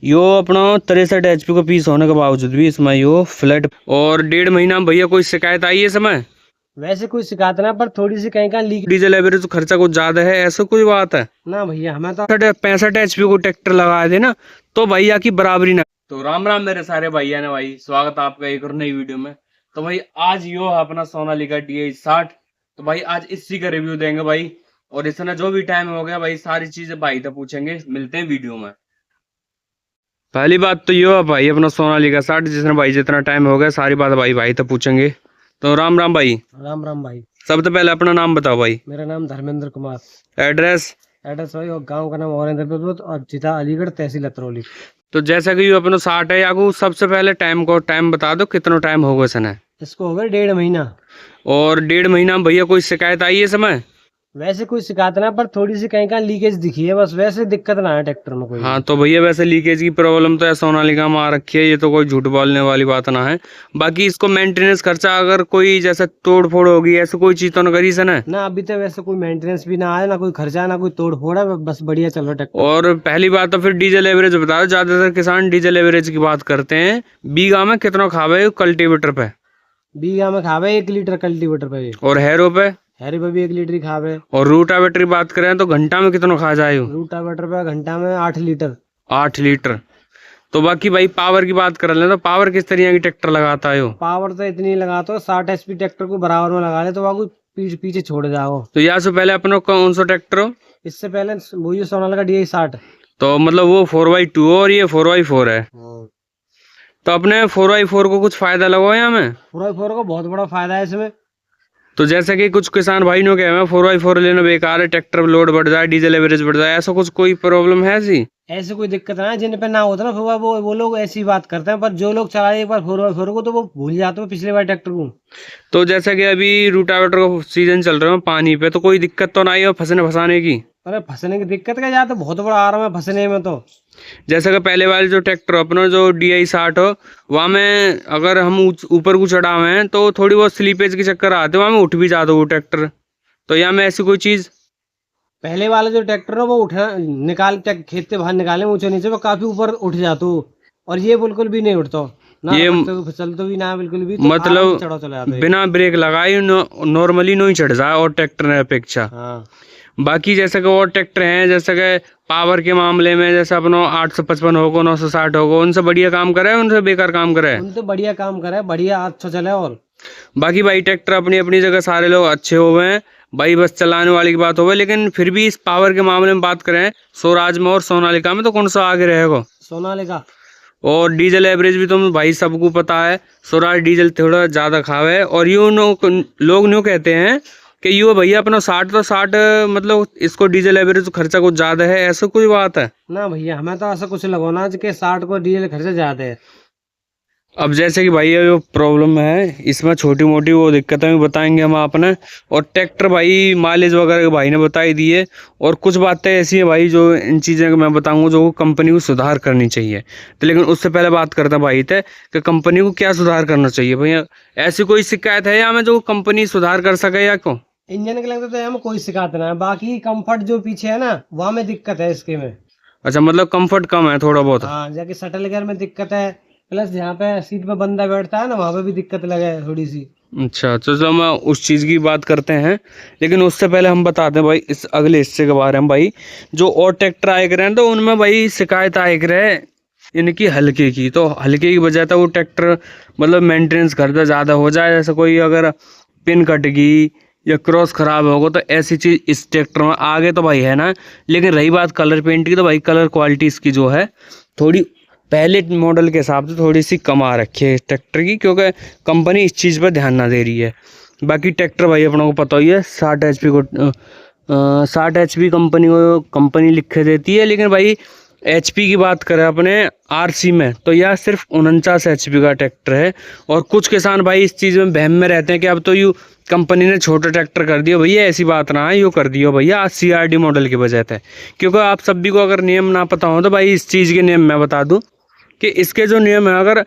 यो अपना 63 HP का piece होने के बावजूद भी इसमें यो फ्लैट और 1.5 महीना में भैया कोई शिकायत आई है समय? वैसे कोई शिकायत ना, पर थोड़ी सी कहीं का लीक। डीजल एवरेज तो खर्चा कुछ ज्यादा है, ऐसा कोई बात है? ना भैया, हमें तो 65 HP को ट्रैक्टर लगा दे ना तो भैया की बराबरी ना। तो राम राम मेरे सारे भैया ने भाई, स्वागत है आपका एक और नई वीडियो में। तो भाई आज यो है अपना सोनालिका DI60। तो भाई आज इसी का रिव्यू देंगे भाई, और इसने जो भी टाइम हो गया भाई सारी चीजें भाई तो पूछेंगे, मिलते हैं वीडियो में। पहली बात तो यो है भाई अपना सोनालिका 60, जिसने भाई जितना टाइम हो गया सारी बात भाई तो पूछेंगे। तो राम राम भाई। राम राम भाई। सबसे पहले अपना नाम बताओ भाई। मेरा नाम धर्मेंद्र कुमार। एड्रेस? एड्रेस भाई, और गांव का नाम औरंगजेब और जिला अलीगढ़, तहसील अतरौली। तो जैसा कि ये अपना 60 है, आपको सबसे पहले टाइम बता दो कितना टाइम होगा इसने? इसको हो गया 1.5 महीना। और 1.5 महीना में भैया कोई शिकायत आई है समय? वैसे कोई शिकायत ना, पर थोड़ी सी कहीं का लीकेज दिखी है बस, वैसे दिक्कत ना है ट्रैक्टर में कोई। हाँ तो भैया वैसे लीकेज की प्रॉब्लम तो सोनालिका में आ रखी है, ये तो कोई झूठ बोलने वाली बात ना है। बाकी इसको मेंटेनेंस खर्चा अगर कोई जैसे तोड़ फोड़ होगी ऐसे कोई चीज तो न करी सने? ना, अभी तो वैसे कोई मेंटेनेंस भी ना आया, ना कोई खर्चा, ना कोई तोड़ फोड़ है, बस बढ़िया चल रहा ट्रैक्टर। और पहली बात तो फिर डीजल एवरेज बता दो। ज्यादातर किसान डीजल एवरेज की बात करते हैं। बीघा में कितना खावे कल्टीवेटर पे? बीघा में खावे 1 लीटर कल्टीवेटर पे। और हैरो पे? हैरी पे भी 1 लीटर ही खावे। और रूटावेटर की बात करें तो घंटा में कितना खा जाए? रूटावेटर पे घंटा में 8 लीटर। 8 लीटर। तो बाकी भाई पावर की बात कर ले तो पावर किस तरह की ट्रैक्टर लगाता है? पावर तो इतनी लगाता हो, 60 HP ट्रैक्टर को बराबर में लगा ले तो वहाँ पीछे छोड़ जाओ। तो यहाँ से पहले अपना कौन सा ट्रैक्टर हो? इससे पहले वही सोनालिका DI60। तो मतलब वो 4x2 और ये 4x4 है। तो अपने 4x4 को कुछ फायदा लगा है हमें? 4x4 को बहुत बड़ा फायदा है इसमें। तो जैसे कि कुछ किसान भाई ने कहा 4x4 लेना बेकार है, ट्रैक्टर लोड बढ़ जाए, डीजल एवरेज बढ़ जाए, ऐसा कुछ कोई प्रॉब्लम है ऐसी? ऐसे कोई दिक्कत ना है, जिन पे ना होता ना फिर वो लोग ऐसी बात करते हैं, पर जो लोग चलाए एक बार 4x4 को तो वो भूल जाते हैं पिछले बार ट्रैक्टर को। तो जैसे कि अभी रूटावेटर का सीजन चल रहा है पानी पे, तो कोई दिक्कत तो नहीं है फंसने फंसाने की? अरे फंसने की दिक्कत का जाता बहुत बड़ा आ रहा है फंसने में तो। जैसे कि पहले वाले जो ट्रैक्टर अपना जो DI60 हो, वहाँ में अगर हम ऊपर को चढ़ा हुए हैं तो थोड़ी बहुत स्लीपेज के चक्कर आते हैं, वहाँ में उठ भी जाता वो ट्रैक्टर। तो यहाँ में ऐसी कोई चीज? पहले वाला जो ट्रैक्टर है वो उठा निकाल खेत से बाहर निकाले ऊंचे नीचे, वो काफी ऊपर उठ जाता, और ये बिल्कुल भी नहीं उठता ना, ये चलते भी ना बिल्कुल भी, तो मतलब चढ़ा चला जाता है। बिना ब्रेक लगाए नॉर्मली नहीं चढ़ जाए और ट्रैक्टर अपेक्षा। हाँ। बाकी जैसे कि और ट्रैक्टर हैं, जैसे कि पावर के मामले में जैसे अपना 855 होगा, 960 होगा, उनसे बढ़िया काम करे उनसे बेकार काम करे? उनसे बढ़िया काम करे, बढ़िया अच्छा चले। और बाकी भाई ट्रैक्टर अपनी अपनी जगह सारे लोग अच्छे हो गए हैं भाई, बस चलाने वाली की बात हो गई। लेकिन फिर भी इस पावर के मामले में बात करें स्वराज में और सोनालिका में, तो कौन सा आगे रहेगा? सोनालिका। और डीजल एवरेज भी तुम भाई सबको पता है, स्वराज डीजल थोड़ा ज्यादा खावे। और यूं लोग न्यू कहते हैं कि यूं भैया अपना 60 तो 60 मतलब इसको डीजल एवरेज तो खर्चा कुछ ज्यादा है, ऐसा कोई बात है? ना भैया, हमें तो ऐसा कुछ लगोना कि 60 को डीजल खर्चा ज्यादा है। अब जैसे कि भाई ये जो प्रॉब्लम है इसमें छोटी मोटी वो दिक्कतें भी बताएंगे हम आपने। और ट्रैक्टर भाई माइलेज वगैरह भाई ने बता ही दिए, और कुछ बातें ऐसी हैं भाई जो इन चीज़ें मैं बताऊंगा जो कंपनी को सुधार करनी चाहिए। तो लेकिन उससे पहले बात करते हैं भाई थे कि कंपनी को क्या सुधार करना चाहिए भैया। ऐसी कोई शिकायत है या में जो कंपनी सुधार कर सके या क्यों? इंजन के लगता तो हमें कोई शिकायत ना है, बाकी कंफर्ट जो पीछे है ना वहाँ में दिक्कत है इसके में। अच्छा, मतलब कंफर्ट कम है थोड़ा बहुत? हाँ, जाके शटल गियर में दिक्कत है, प्लस जहाँ पे सीट पे बंदा बैठता है ना वहाँ पे भी दिक्कत लगे थोड़ी सी। अच्छा, तो चलो हम उस चीज़ की बात करते हैं। लेकिन उससे पहले हम बताते हैं भाई इस अगले हिस्से के बारे में भाई। जो और ट्रैक्टर आए करे हैं तो उनमें भाई शिकायत आए करे इनकी हल्के की। तो हल्के की वजह तो वो ट्रैक्टर मतलब मेंटेनेंस खर्चा ज़्यादा हो जाए, जैसे कोई अगर पिन कट गई या क्रॉस खराब होगा तो ऐसी चीज़ इस ट्रैक्टर में आगे तो भाई है ना। लेकिन रही बात कलर पेंट की, तो भाई कलर क्वालिटी इसकी जो है थोड़ी पहले मॉडल के हिसाब से थोड़ी सी कम आ रखी है इस ट्रैक्टर की, क्योंकि कंपनी इस चीज़ पर ध्यान ना दे रही है। बाकी ट्रैक्टर भाई अपनों को पता ही है 60 HP को 60 HP कंपनी लिख के देती है। लेकिन भाई HP की बात करें अपने RC में तो यह सिर्फ 49 HP का ट्रैक्टर है। और कुछ किसान भाई इस चीज़ में वहम में रहते हैं कि अब तो यू कंपनी ने छोटा ट्रैक्टर कर दिया। भैया ऐसी बात ना है, यूँ कर दियो भैया CRD मॉडल की वजह से। क्योंकि आप सभी को अगर नियम ना पता हो तो भाई इस चीज़ के नियम मैं बता दूँ कि इसके जो नियम है, अगर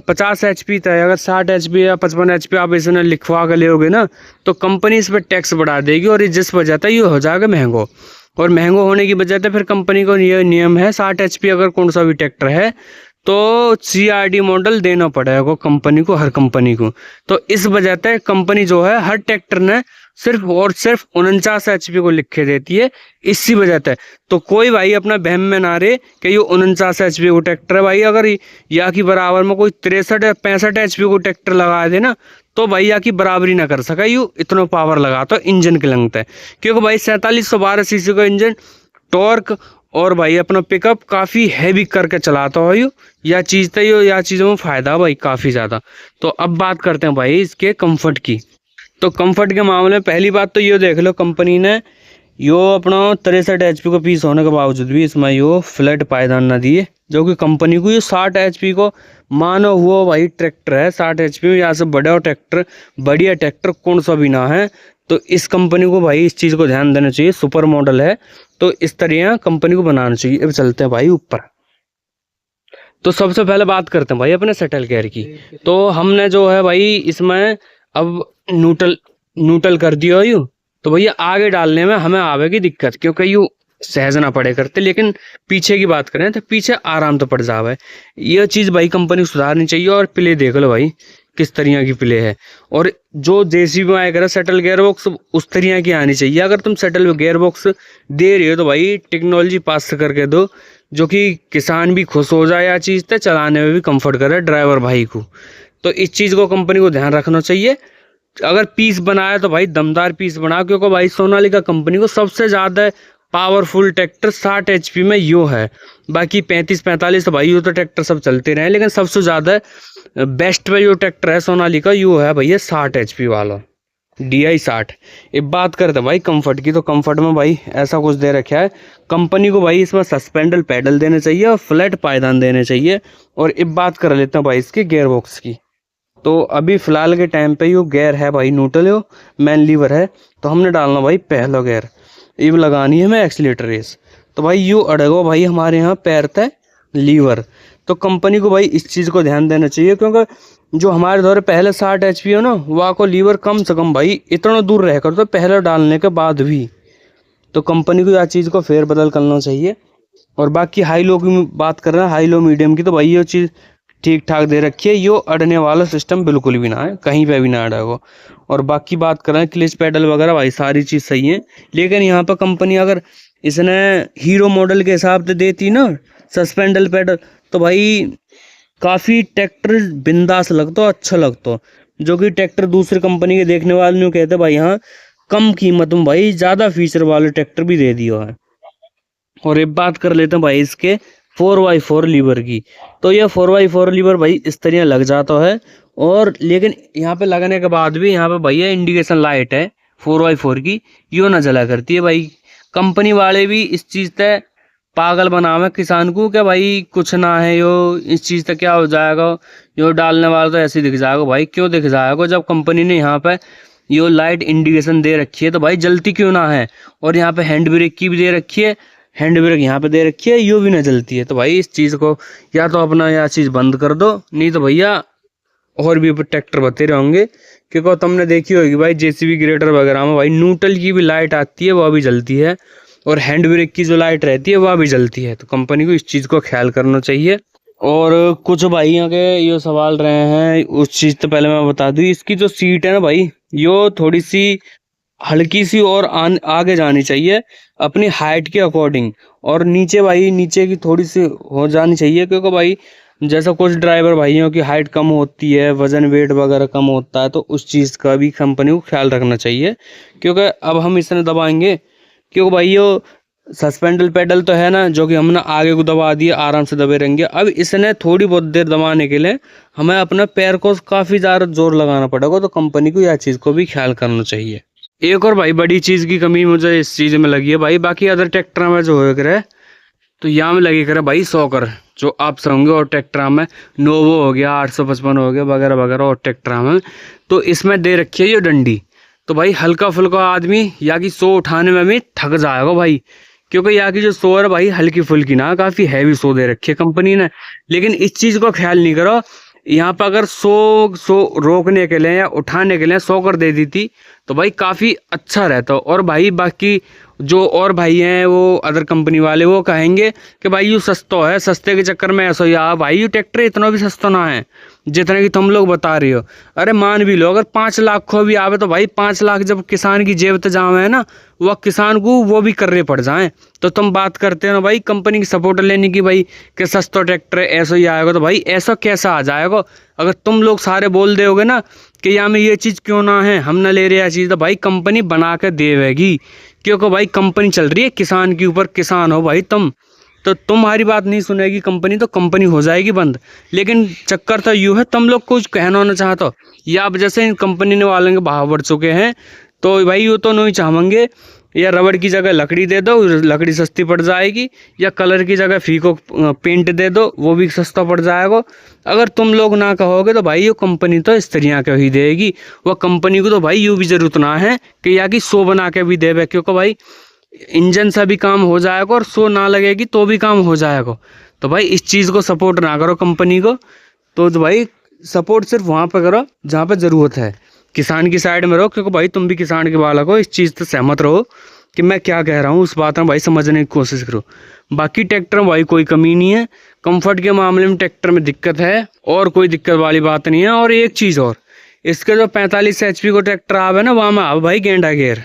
50 HP तय, अगर 60 HP या 55 HP आप इसने लिखवा कर ले ना तो कंपनी इस पर टैक्स बढ़ा देगी, और जिस वजह से ये हो जाएगा महंगो। और महंगा होने की वजह से फिर कंपनी को ये नियम है 60 HP अगर कौन सा भी ट्रैक्टर है तो CRD मॉडल देना पड़ेगा कंपनी को, हर कंपनी को। तो इस वजह से कंपनी जो है हर ट्रैक्टर ने सिर्फ और सिर्फ 49 HP को लिख के देती है, इसी वजह से। तो कोई भाई अपना बहम में ना रहे कि ये 49 HP को ट्रैक्टर है भाई, अगर या की बराबर में कोई 63 या 65 HP को ट्रैक्टर लगा दे ना तो भाई या की बराबरी ना कर सका यू इतना पावर लगा तो इंजन के लगता है, क्योंकि भाई 4712 सीसी का इंजन, टॉर्क और भाई अपना पिकअप काफ़ी हैवी करके चलाता हो या चीज़ तो या चीज़ों में फ़ायदा भाई काफ़ी ज़्यादा। तो अब बात करते हैं भाई इसके कंफर्ट की। तो कंफर्ट के मामले में पहली बात तो ये देख लो, कंपनी ने यो अपना 63 HP का पीस होने के बावजूद भी इसमें यो फ्लैट पायदान न दिए, जो कि कंपनी को ये 60 HP को मानो हुआ भाई ट्रैक्टर है। 60 HP में यहाँ से बड़ा ट्रैक्टर, बढ़िया ट्रैक्टर कौन सा भी ना है। तो इस कंपनी को भाई इस चीज़ को ध्यान देना चाहिए, सुपर मॉडल है तो इस तरह कंपनी को बनाना चाहिए। अब चलते हैं भाई ऊपर। तो सबसे पहले बात करते हैं भाई अपने सेटल गियर की। तो हमने जो है भाई इसमें अब न्यूट्रल कर दिया यू, तो भैया आगे डालने में हमें आवेगी दिक्कत, क्योंकि यू सहज ना पड़े करते। लेकिन पीछे की बात करें तो पीछे आराम तो पड़ जावे। ये चीज़ भाई कंपनी को सुधारनी चाहिए। और प्ले देख लो भाई किस तरह की प्ले है, और जो जेसीबी में आएगा सेटल गियर बॉक्स उस तरह की आनी चाहिए। अगर तुम सेटल गियर बॉक्स दे रही हो तो भाई टेक्नोलॉजी पास करके दो, जो कि किसान भी खुश हो जाए, या चीज़ तो चलाने में भी कंफर्ट करे ड्राइवर भाई को। तो इस चीज़ को कंपनी को ध्यान रखना चाहिए। अगर पीस बनाया तो भाई दमदार पीस बनाओ, क्योंकि भाई सोनालिका कंपनी को सबसे ज़्यादा पावरफुल ट्रैक्टर 60 HP में यो है। बाकी 35-45 तो भाई यो तो ट्रैक्टर सब चलते रहे, लेकिन सबसे ज़्यादा बेस्ट पे जो ट्रैक्टर है सोनालिका यो है भैया 60 HP वाला DI 60। अब बात करते हैं भाई कंफर्ट की। तो कंफर्ट में भाई ऐसा कुछ दे रखा है कंपनी को भाई, इसमें सस्पेंडल पैडल देने चाहिए और फ्लैट पायदान देने चाहिए। और अब बात कर लेते हैं भाई इसके गियर बॉक्स की। तो अभी फ़िलहाल के टाइम पे यो गियर है भाई न्यूट्रल, यो मेन लीवर है। तो हमने डालना भाई पहला गियर, ये लगानी है हमें एक्सीलेटर रेस। तो भाई यू अड़गो भाई हमारे यहाँ पैर तय लीवर। तो कंपनी को भाई इस चीज़ को ध्यान देना चाहिए, क्योंकि जो हमारे दौरे पहले 60 HP हो ना, वहाँ को लीवर कम से कम भाई इतना दूर रह कर तो पहले डालने के बाद भी। तो कंपनी को यह चीज़ को फेर बदल करना चाहिए। और बाकी हाई लो की बात कर रहे हैं, हाई लो मीडियम की, तो भाई ये चीज़ ठीक ठाक दे रखी है। यो अड़ने वाला सिस्टम बिल्कुल भी ना है, कहीं पे भी ना अड़ेगा। और बाकी बात करें क्लिच पैडल वगैरह भाई सारी चीज़ सही है। लेकिन यहाँ पर कंपनी अगर इसने हीरो मॉडल के हिसाब से देती ना सस्पेंडल पैडल, तो भाई काफ़ी ट्रैक्टर बिंदास लगता, अच्छा लगता। जो कि ट्रैक्टर दूसरी कंपनी के देखने वाले नहीं कहते भाई हाँ कम कीमत में भाई ज़्यादा फीचर वाले ट्रैक्टर भी दे दिया है। और एक बात कर लेते हैं भाई इसके 4x4 लीवर की। तो यह 4x4 लीवर भाई इस तरह लग जाता है, और लेकिन यहाँ पे लगने के बाद भी यहाँ पे भैया इंडिकेशन लाइट है 4x4 की, यो ना जला करती है भाई। कंपनी वाले भी इस चीज़ से पागल बनावे किसान को कि भाई कुछ ना है यो, इस चीज़ से क्या हो जाएगा, यो डालने वाला तो ऐसे दिख जाएगा। भाई क्यों दिख जाएगा, जब कंपनी ने यहाँ पे यो लाइट इंडिकेशन दे रखी है तो भाई जलती क्यों ना है। और यहाँ पे हैंड ब्रेक की भी दे रखी है, हैंड ब्रेक यहाँ पे दे रखी है, यो भी ना जलती है। तो भाई इस चीज़ को या तो अपना यह चीज़ बंद कर दो, नहीं तो भैया और भी ट्रैक्टर बते रहेंगे। क्योंकि तुमने देखी होगी भाई जेसीबी ग्रेडर वगैरह में भाई न्यूट्रल की भी लाइट आती है, वह भी जलती है, और हैंड ब्रेक की जो लाइट रहती है वह भी जलती है। तो कंपनी को इस चीज़ को ख्याल करना चाहिए। और कुछ भाइयों के ये सवाल रहे हैं, उस चीज़ तो पहले मैं बता दूँ, इसकी जो सीट है ना भाई यो थोड़ी सी हल्की सी और आगे जानी चाहिए अपनी हाइट के अकॉर्डिंग, और नीचे भाई नीचे की थोड़ी सी हो जानी चाहिए। क्योंकि भाई जैसा कुछ ड्राइवर भाइयों की हाइट कम होती है, वजन वेट वगैरह कम होता है, तो उस चीज़ का भी कंपनी को ख्याल रखना चाहिए। क्योंकि अब हम इसने दबाएंगे, क्योंकि भाई यो सस्पेंडल पैडल तो है ना जो कि हमने आगे को दबा दिया, आराम से दबे रहेंगे। अब इसने थोड़ी बहुत देर दबाने के लिए हमें अपने पैर को काफ़ी ज़्यादा जोर लगाना पड़ेगा। तो कंपनी को यह चीज़ को भी ख्याल करना चाहिए। एक और भाई बड़ी चीज़ की कमी मुझे इस चीज़ में लगी है भाई, बाकी अदर ट्रैक्टर में जो हो करे तो यहाँ में लगी करे भाई सॉकर, जो आप समझोगे, और ट्रैक्टर में नोवो हो गया, 855 हो गया वगैरह वगैरह, और ट्रैक्टर में तो इसमें दे रखी है ये डंडी। तो भाई हल्का फुल्का आदमी या की 100 उठाने में भी थक जाएगा भाई, क्योंकि यहाँ की जो सो है भाई हल्की फुल्की ना, काफ़ी हैवी सो दे रखी है कंपनी ने। लेकिन इस चीज़ को ख्याल नहीं करो, यहाँ पर अगर 100 रोकने के लिए या उठाने के लिए 100 कर दे दी थी तो भाई काफ़ी अच्छा रहता। और भाई बाकी जो और भाई हैं वो अदर कंपनी वाले वो कहेंगे कि भाई यू सस्तो है, सस्ते के चक्कर में ऐसा या भाई यू ट्रैक्टर इतना भी सस्ता ना है जितना कि तुम लोग बता रहे हो। अरे मान भी लो अगर 5 लाख को भी आवे तो भाई 5 लाख जब किसान की जेब तक जावे है ना, वह किसान को वो भी करने पड़ जाए। तो तुम बात करते हो ना भाई कंपनी की सपोर्ट लेने की, भाई कि सस्ता ट्रैक्टर ऐसा ही आएगा, तो भाई ऐसा कैसा आ जाएगा? अगर तुम लोग सारे बोल दोगे ना कि यहाँ में ये चीज़ क्यों ना है, हम ना ले रहे हैं चीज़, तो भाई कंपनी बना के देवेगी, क्योंकि भाई कंपनी चल रही है किसान के ऊपर। किसान हो भाई तुम, तो तुम्हारी बात नहीं सुनेगी कंपनी तो कंपनी हो जाएगी बंद। लेकिन चक्कर तो यूँ है, तुम लोग कुछ कहना ना चाहते या अब जैसे इन कंपनी ने वालों के भाव बढ़ चुके हैं तो भाई यूँ तो नहीं चाहेंगे या रबड़ की जगह लकड़ी दे दो, लकड़ी सस्ती पड़ जाएगी, या कलर की जगह फीको पेंट दे दो, वो भी सस्ता पड़ जाएगा। अगर तुम लोग ना कहोगे तो भाई ये कंपनी तो इस तरह के ही देगी। वह कंपनी को तो भाई यूँ भी जरूरत ना है कि या कि 100 बना के भी देवे, क्योंकि भाई इंजन से भी काम हो जाएगा और 100 ना लगेगी तो भी काम हो जाएगा। तो भाई इस चीज़ को सपोर्ट ना करो कंपनी को, तो भाई सपोर्ट सिर्फ वहाँ पर करो जहाँ पर ज़रूरत है, किसान की साइड में रहो, क्योंकि भाई तुम भी किसान के बालक हो। इस चीज़ से सहमत रहो कि मैं क्या कह रहा हूँ, उस बात में भाई समझने की कोशिश करो। बाकी ट्रैक्टर में भाई कोई कमी नहीं है, कंफर्ट के मामले में ट्रैक्टर में दिक्कत है और कोई दिक्कत वाली बात नहीं है। और एक चीज़ और, इसके जो 45 HP को ट्रैक्टर आवे ना, वहाँ में आवे भाई गेंडा गेयर,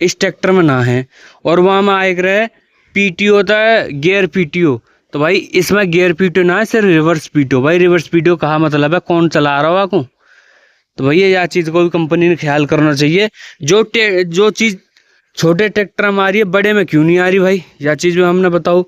इस ट्रैक्टर में ना है। और वहाँ में आए रहे PTO होता है, गियर PTO, तो भाई इसमें गियर PTO ना है, सिर्फ रिवर्स PTO। भाई रिवर्स PTO कहा मतलब है कौन चला रहा हो आपको, तो भैया यह चीज़ को भी कंपनी ने ख्याल करना चाहिए। जो चीज़ छोटे ट्रैक्टर में आ रही है बड़े में क्यों नहीं आ रही भाई, यह चीज़ भी हमने बताओ।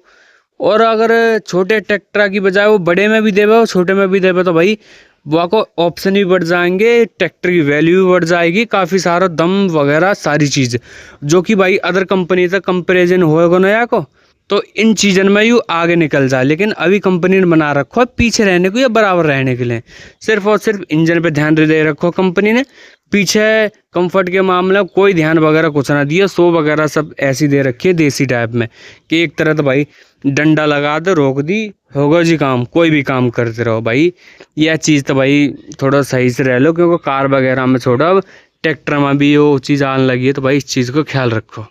और अगर छोटे ट्रैक्टर की बजाय वो बड़े में भी देवे और छोटे में भी देवे तो भाई वो को ऑप्शन भी बढ़ जाएंगे, ट्रैक्टर की वैल्यू भी बढ़ जाएगी, काफ़ी सारा दम वगैरह सारी चीज़ जो कि भाई अदर कंपनी से कंपेरिजन होएगा नया को, तो इन चीज़ों में यू आगे निकल जाए। लेकिन अभी कंपनी ने बना रखो है पीछे रहने को या बराबर रहने के लिए, सिर्फ और सिर्फ इंजन पे ध्यान दे रखो कंपनी ने, पीछे कंफर्ट के मामले में कोई ध्यान वगैरह कुछ ना दिया। 100 वगैरह सब ऐसी दे रखी है देसी टाइप में कि एक तरह तो भाई डंडा लगा दे रोक दी, होगा जी काम, कोई भी काम करते रहो भाई। यह चीज़ तो भाई थोड़ा सही से रह लो, क्योंकि कार वगैरह में छोड़ो, अब ट्रैक्टर में भी वो चीज़ आने लगी है, तो भाई इस चीज़ को ख्याल रखो।